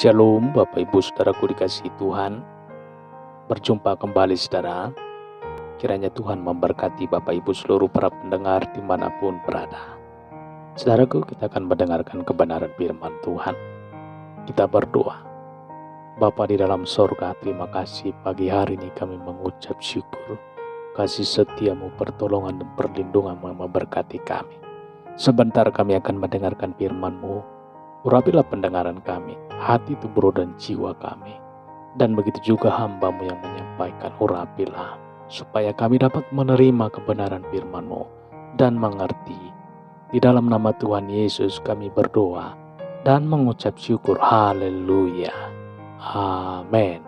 Shalom Bapak Ibu Saudaraku dikasihi Tuhan. Berjumpa kembali saudara. Kiranya Tuhan memberkati Bapak Ibu seluruh para pendengar dimanapun berada. Saudaraku, kita akan mendengarkan kebenaran firman Tuhan. Kita berdoa. Bapa di dalam sorga, terima kasih pagi hari ini kami mengucap syukur. Kasih setiamu, pertolongan dan perlindungan memberkati kami. Sebentar kami akan mendengarkan firman-Mu. Urapilah pendengaran kami, hati, tubuh, dan jiwa kami. Dan begitu juga hamba-Mu yang menyampaikan, urapilah, supaya kami dapat menerima kebenaran firman-Mu dan mengerti. Di dalam nama Tuhan Yesus kami berdoa dan mengucap syukur. Haleluya. Amin.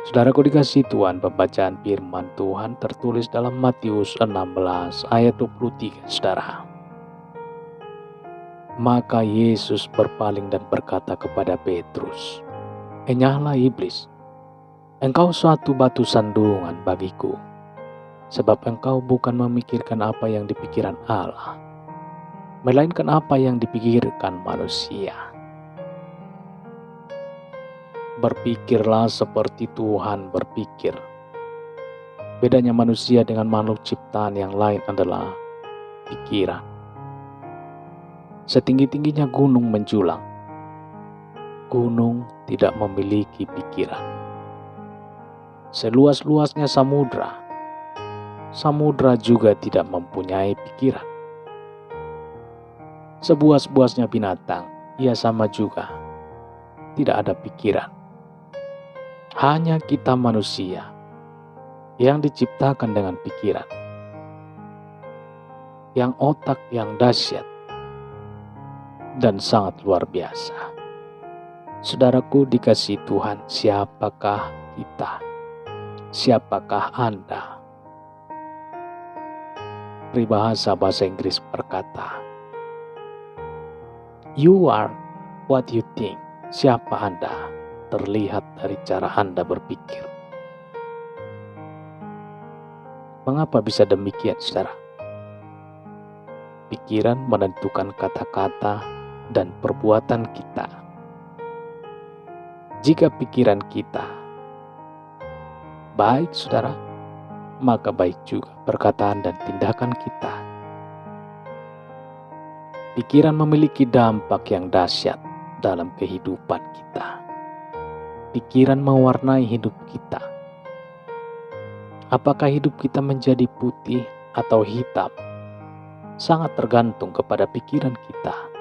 Saudaraku dikasihi Tuhan, pembacaan firman Tuhan tertulis dalam Matius 16 ayat 23, saudara. Maka Yesus berpaling dan berkata kepada Petrus, "Enyahlah iblis, engkau suatu batu sandungan bagiku, sebab engkau bukan memikirkan apa yang dipikirkan Allah, melainkan apa yang dipikirkan manusia. Berpikirlah seperti Tuhan berpikir." Bedanya manusia dengan makhluk ciptaan yang lain adalah pikiran. Setinggi-tingginya gunung menjulang, gunung tidak memiliki pikiran. Seluas-luasnya samudra, samudra juga tidak mempunyai pikiran. Sebuas-buasnya binatang, ia sama juga, tidak ada pikiran. Hanya kita manusia yang diciptakan dengan pikiran, yang otak yang dahsyat dan sangat luar biasa. Saudaraku dikasihi Tuhan, siapakah kita? Siapakah Anda? Peribahasa bahasa Inggris berkata, "You are what you think." Siapa Anda terlihat dari cara Anda berpikir. Mengapa bisa demikian, saudara? Pikiran menentukan kata-kata dan perbuatan kita. Jika pikiran kita baik, saudara, maka baik juga perkataan dan tindakan kita. Pikiran memiliki dampak yang dahsyat dalam kehidupan kita. Pikiran mewarnai hidup kita. Apakah hidup kita menjadi putih atau hitam? Sangat tergantung kepada pikiran kita.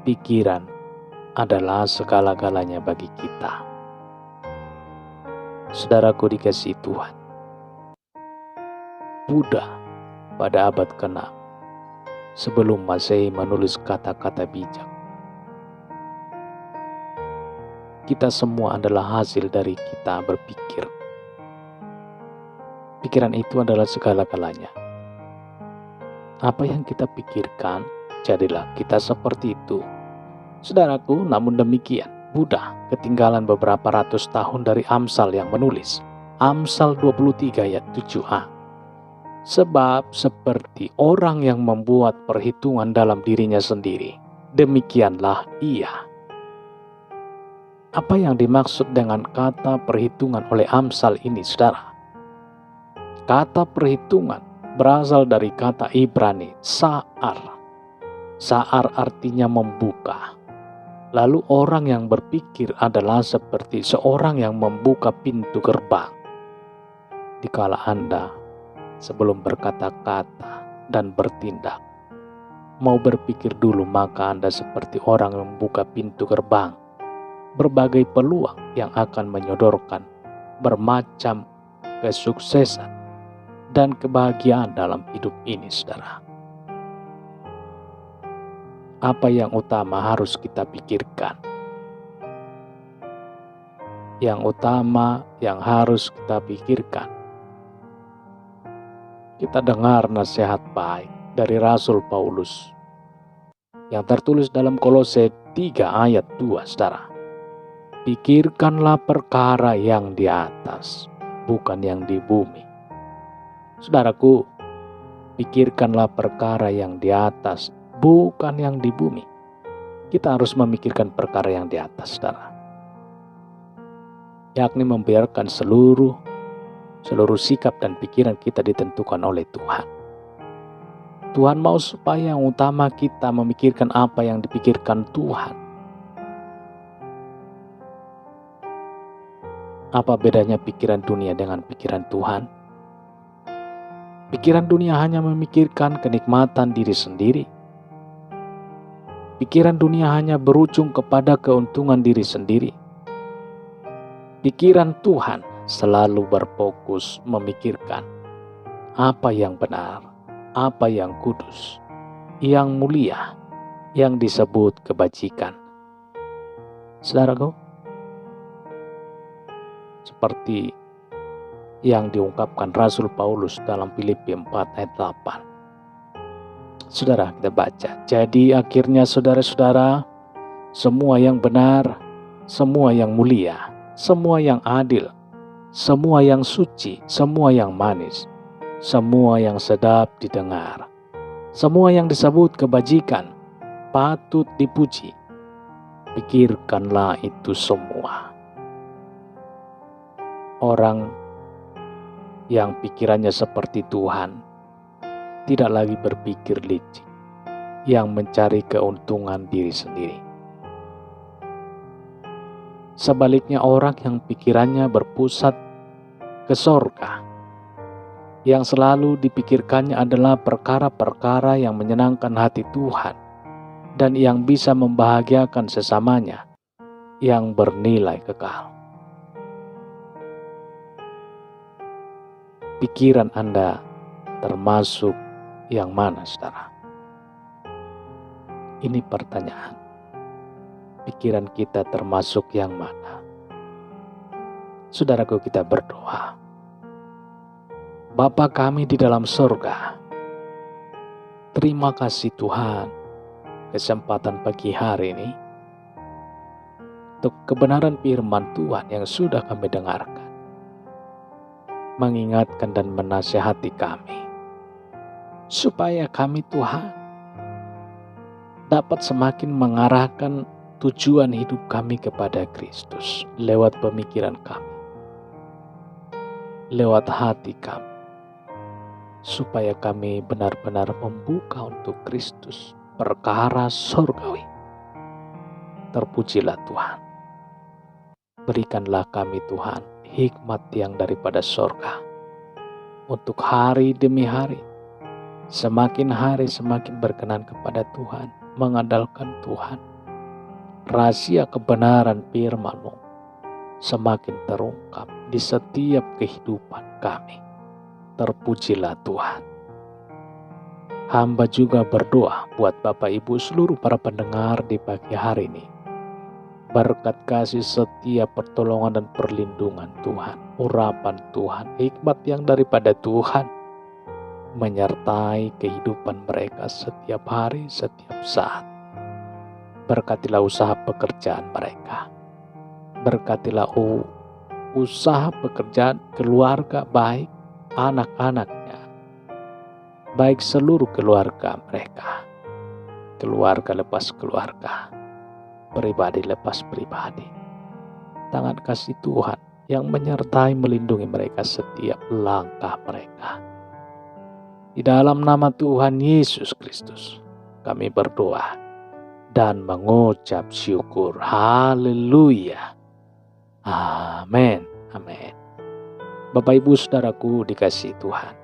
Pikiran adalah segala-galanya bagi kita. Saudaraku dikasihi Tuhan, Buddha pada abad ke-6 sebelum Masehi menulis kata-kata bijak. Kita semua adalah hasil dari kita berpikir. Pikiran itu adalah segala-galanya. Apa yang kita pikirkan, jadilah kita seperti itu. Saudaraku, namun demikian, Buddha ketinggalan beberapa ratus tahun dari Amsal yang menulis. Amsal 23 ayat 7a. Sebab seperti orang yang membuat perhitungan dalam dirinya sendiri, demikianlah ia. Apa yang dimaksud dengan kata perhitungan oleh Amsal ini, saudara? Kata perhitungan berasal dari kata Ibrani, sa'ar. Sa'ar artinya membuka. Lalu orang yang berpikir adalah seperti seorang yang membuka pintu gerbang. Dikala Anda sebelum berkata-kata dan bertindak, mau berpikir dulu, maka Anda seperti orang yang membuka pintu gerbang. Berbagai peluang yang akan menyodorkan bermacam kesuksesan dan kebahagiaan dalam hidup ini, saudara. Apa yang utama harus kita pikirkan? Yang utama yang harus kita pikirkan. Kita dengar nasihat baik dari Rasul Paulus yang tertulis dalam Kolose 3 ayat 2, saudara. Pikirkanlah perkara yang di atas, bukan yang di bumi. Saudaraku, pikirkanlah perkara yang di atas, bukan yang di bumi. kita harus memikirkan perkara yang di atas, saudara. Yakni membiarkan seluruh sikap dan pikiran kita ditentukan oleh Tuhan. Tuhan mau supaya yang utama kita memikirkan apa yang dipikirkan Tuhan. Apa bedanya pikiran dunia dengan pikiran Tuhan? Pikiran dunia hanya memikirkan kenikmatan diri sendiri. Pikiran dunia hanya berujung kepada keuntungan diri sendiri. Pikiran Tuhan selalu berfokus memikirkan apa yang benar, apa yang kudus, yang mulia, yang disebut kebajikan. Saudaraku, seperti yang diungkapkan Rasul Paulus dalam Filipi 4 ayat 8. Saudara, kita baca. Jadi akhirnya saudara-saudara, semua yang benar, semua yang mulia, semua yang adil, semua yang suci, semua yang manis, semua yang sedap didengar, semua yang disebut kebajikan, patut dipuji. Pikirkanlah itu semua. Orang yang pikirannya seperti Tuhan tidak lagi berpikir licik, yang mencari keuntungan diri sendiri. Sebaliknya orang yang pikirannya berpusat ke sorga, yang selalu dipikirkannya adalah perkara-perkara yang menyenangkan hati Tuhan dan yang bisa membahagiakan sesamanya, yang bernilai kekal. Pikiran Anda termasuk yang mana, saudara? Ini pertanyaan. Pikiran kita termasuk yang mana? Saudaraku, kita berdoa. Bapa kami di dalam surga, terima kasih Tuhan kesempatan pagi hari ini untuk kebenaran firman Tuhan yang sudah kami dengarkan, mengingatkan dan menasihati kami, supaya kami Tuhan dapat semakin mengarahkan tujuan hidup kami kepada Kristus lewat pemikiran kami, lewat hati kami, supaya kami benar-benar membuka untuk Kristus perkara surgawi. Terpujilah Tuhan. Berikanlah kami Tuhan hikmat yang daripada surga untuk hari demi hari, semakin hari semakin berkenan kepada Tuhan, mengandalkan Tuhan. Rahasia kebenaran firman-Mu semakin terungkap di setiap kehidupan kami. Terpujilah Tuhan. Hamba juga berdoa buat Bapak Ibu seluruh para pendengar di pagi hari ini. Berkat kasih setiap pertolongan dan perlindungan Tuhan, urapan Tuhan, hikmat yang daripada Tuhan menyertai kehidupan mereka setiap hari, setiap saat. Berkatilah usaha pekerjaan mereka. Berkatilah usaha pekerjaan keluarga, baik anak-anaknya, baik seluruh keluarga mereka. Keluarga lepas keluarga, pribadi lepas pribadi. Tangan kasih Tuhan yang menyertai melindungi mereka setiap langkah mereka. Di dalam nama Tuhan Yesus Kristus kami berdoa dan mengucap syukur. Haleluya. Amin. Amin. Bapak Ibu saudaraku dikasihi Tuhan.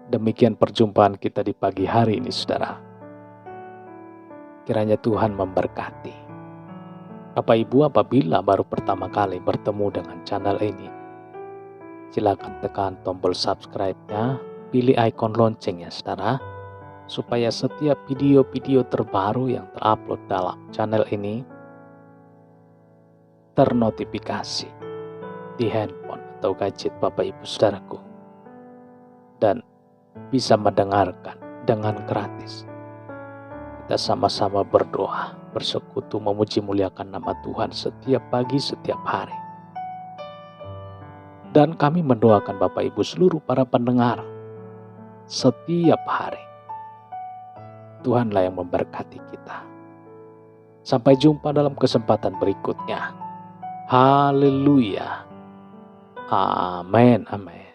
Demikian perjumpaan kita di pagi hari ini, saudara. Kiranya Tuhan memberkati. Bapak Ibu apabila baru pertama kali bertemu dengan channel ini, silakan tekan tombol subscribe-nya, pilih ikon loncengnya, saudara, supaya setiap video-video terbaru yang terupload dalam channel ini ternotifikasi di handphone atau gadget Bapak Ibu saudaraku, dan bisa mendengarkan dengan gratis. Kita sama-sama berdoa, bersekutu, memuji muliakan nama Tuhan setiap pagi, setiap hari. Dan kami mendoakan Bapak Ibu seluruh para pendengar setiap hari. Tuhanlah yang memberkati kita. Sampai jumpa dalam kesempatan berikutnya. Haleluya. Amin. Amin.